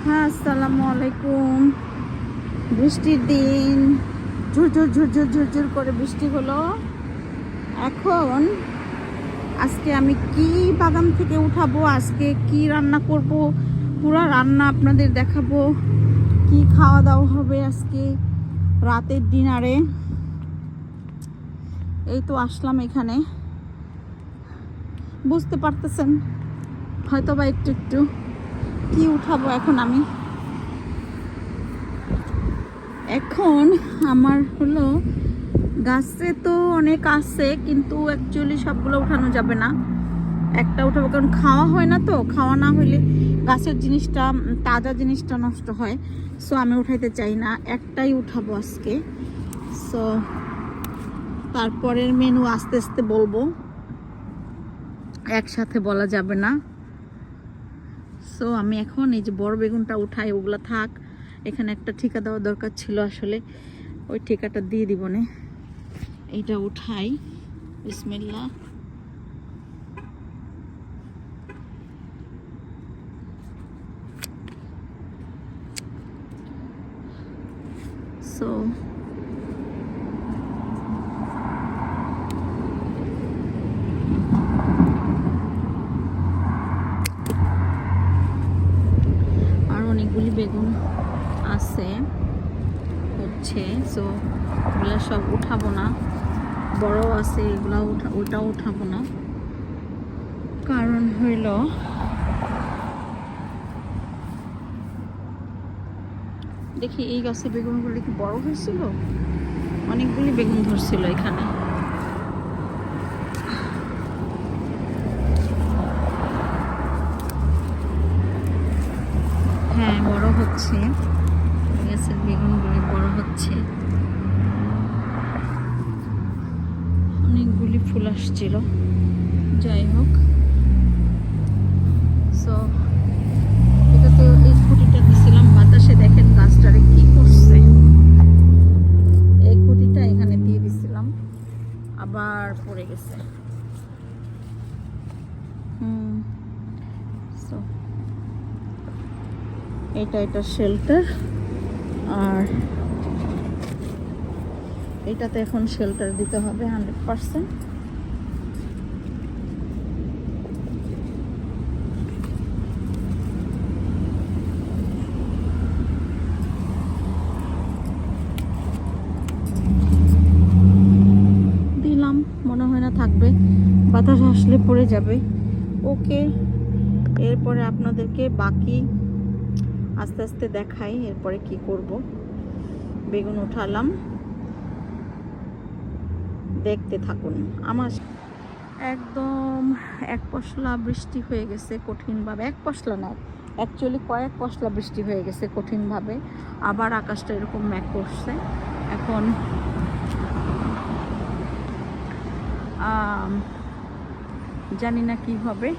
হ্যাঁ, আসসালামু আলাইকুম। বৃষ্টির দিন, ঝুরঝুর ঝুরঝুর ঝুরঝুর করে বৃষ্টি হলো। এখন আজকে আমি কি বাগান থেকে উঠাবো, আজকে কি রান্না করব, পুরো রান্না আপনাদের দেখাবো। কি খাওয়া দাওয়া হবে আজকে রাতের ডিনারে। এই তো আসলাম এখানে, বুঝতে পারতেছেন হয়তো বা একটু একটু কি উঠাবো এখন আমি। এখন আমার হলো গাছে তো অনেক আছে, কিন্তু অ্যাকচুয়ালি সবগুলো উঠানো যাবে না। একটা উঠাবো, কারণ খাওয়া হয় না, তো খাওয়া না হইলে গাছের জিনিসটা, তাজা জিনিসটা নষ্ট হয়। সো আমি উঠাইতে চাই না, একটাই উঠাবো আজকে। সো তারপরের মেনু আস্তে আস্তে বলবো, একসাথে বলা যাবে না। সো আমি এখন এই যে বড় বেগুনটা উঠাই, ওগুলো থাক। এখানে একটা ঠিকা দেওয়া দরকার ছিল, আসলে ওই ঠিকাটা দিয়ে দিব না। এইটা উঠাই, বিসমিল্লাহ। সো আর অনেকগুলি বেগুন আছে হচ্ছে, সো এগুলো সব উঠাবো না। বড় আছে, এগুলা ওটাও উঠাবো না, কারণ হইল দেখি এই গাছে বেগুনগুলি কি বড় হয়েছিল, অনেকগুলি বেগুন ধরছিল এখানে। হ্যাঁ, বড় হচ্ছে, গাছের বেগুনগুলি বড় হচ্ছে, অনেকগুলি ফুল আসছিল। যাই হোক, সো এটাতে এই খুঁটিটা দিছিলাম বাতাসে, দেখেন গাছটারে কি করছে। এই খুঁটিটা এখানে দিয়ে দিছিলাম, আবার পড়ে গেছে। সো এটা শেল্টার, আর এটাতে এখন শেল্টার দিতে হবে 100%। দিলাম, মনে হয় না থাকবে, বাতাস আসলে পড়ে যাবে। ওকে, এরপরে আপনাদেরকে বাকি আস্তে আস্তে দেখাই এরপরে কি করব। বেগুন উঠালাম, দেখতে থাকুন। আমার একদম এক পশলা বৃষ্টি হয়ে গেছে কঠিনভাবে, এক পশলা না, অ্যাকচুয়ালি কয়েক পশলা বৃষ্টি হয়ে গেছে কঠিনভাবে। আবার আকাশটা এরকম মেঘ করছে। এখন জানি না কি হবে,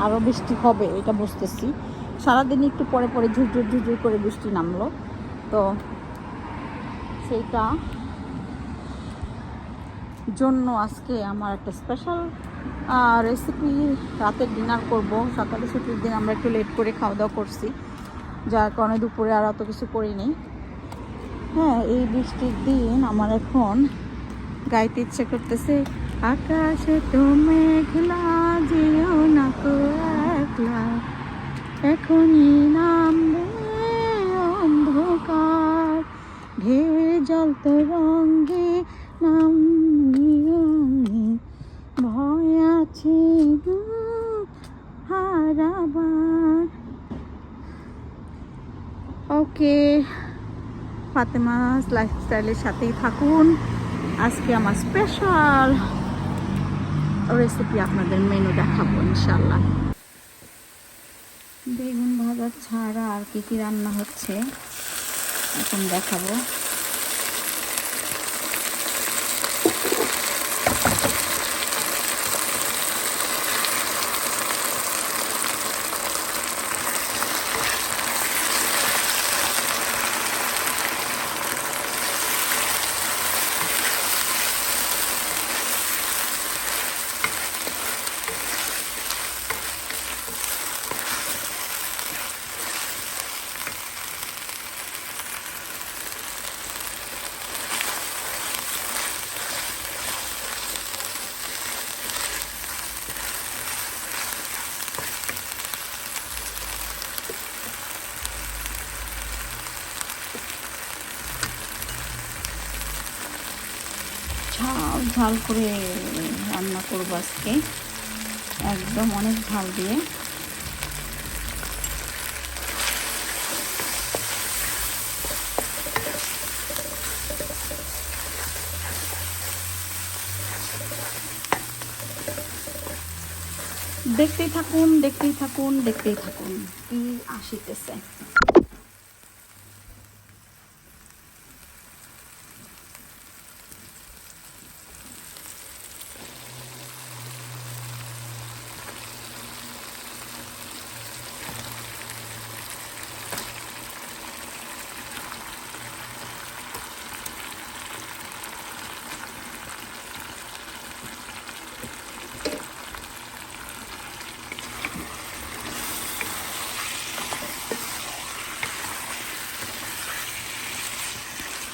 আরও বৃষ্টি হবে এটা বুঝতেছি। সারাদিন একটু পরে পরে ঝুরঝুর ঝুরঝুর করে বৃষ্টি নামলো, তো সেইটা জন্য আজকে আমার একটা স্পেশাল রেসিপি। রাতের ডিনার করব, সকালে ছুটির দিন আমরা একটু লেট করে খাওয়া দাওয়া করছি, যার কারণে দুপুরে আর অত কিছু করিনি। হ্যাঁ, এই বৃষ্টির দিন আমার এখন গাইতে ইচ্ছে করতেছে, আকাশে তো মেঘলা, যেও না তো একলা, এখনই নামবে অন্ধকার, ঢেউ জল তো রঙ্গে নামনি, ভয় আছে হারাবার। ওকে, ফাতেমাস লাইফস্টাইলের সাথেই থাকুন। আজকে আমার স্পেশাল রেসিপি আপনাদের মেনু দেখাবো ইনশাল্লাহ। বেগুন ভাজা ছাড়া আর কি কি রান্না হচ্ছে এখন দেখাবো। ঝাল করে রান্না করবো আজকে, একদম অনেক ঝাল দিয়ে। দেখতেই থাকুন, দেখতেই থাকুন, দেখতেই থাকুন কি আসিতেছে।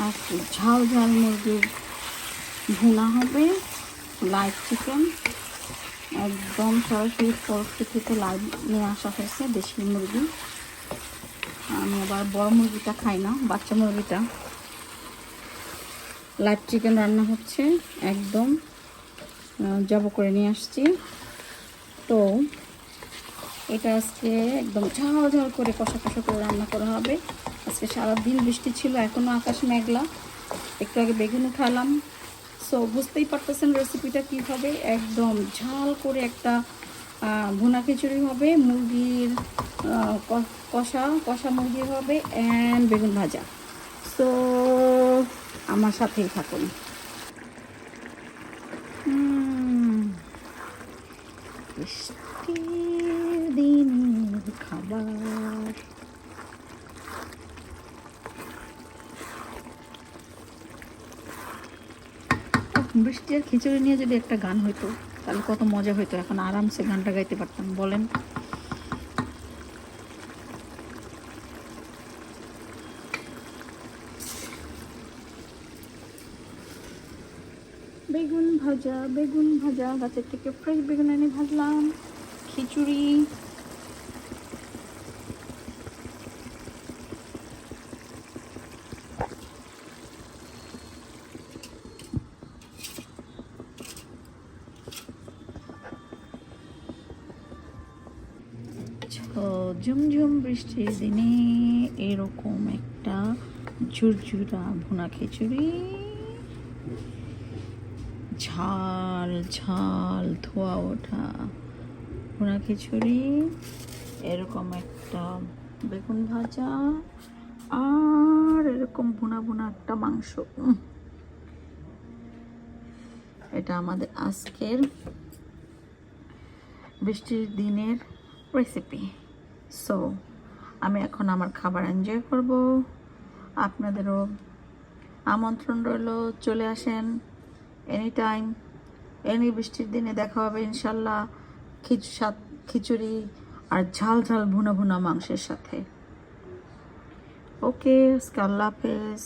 আজকে ঝাল ঝাল মুরগির ভুনা হবে, লাইভ চিকেন, একদম সরাসরি পোল্ট্রি থেকে লাইভ নিয়ে আসা হয়েছে দেশি মুরগি। আমি আবার বড় মুরগিটা খাই না, বাচ্চা মুরগিটা। লাইভ চিকেন রান্না হচ্ছে, একদম জব করে নিয়ে আসছি। তো এটা আজকে একদম ঝাল ঝাল করে কষা কষা করে রান্না করা হবে। আজকে সারাদিন বৃষ্টি ছিল, এখনও আকাশ মেঘলা। একটু আগে বেগুন উঠালাম। সো বুঝতেই পারতেছেন রেসিপিটা কী হবে। একদম ঝাল করে একটা ভুনা খিচুড়ি হবে, মুরগির কষা কষা মুরগি হবে, অ্যান্ড বেগুন ভাজা। সো আমার সাথেই থাকুন। বৃষ্টির দিনের খাবার। বৃষ্টি আর খিচুড়ি নিয়ে যদি একটা গান হইতো তাহলে কত মজা হইতো, এখন আরামসে গানটা গাইতে পারতাম, বলেন। বেগুন ভাজা, বেগুন ভাজা, গাছের থেকে ফ্রেশ বেগুন এনে ভাজলাম, খিচুড়ি। ঝুমঝুম বৃষ্টির দিনে এরকম একটা ঝুরঝুরা ভুনা খিচুড়ি, ঝাল ঝাল ধোয়া ওঠা ভুনা খিচুড়ি, এরকম একটা বেগুন ভাজা, আর এরকম ভুনা ভুনা একটা মাংস। এটা আমাদের আজকের বৃষ্টির দিনের রেসিপি। সো আমি এখন আমার খাবার এনজয় করব। আপনাদেরও আমন্ত্রণ রইল, চলে আসেন এনি টাইম। এনি বৃষ্টির দিনে দেখা হবে ইনশাল্লাহ খিচুড়ি আর ঝাল ঝাল ভুনা ভুনা মাংসের সাথে। ওকে, আল্লাহ হাফেজ।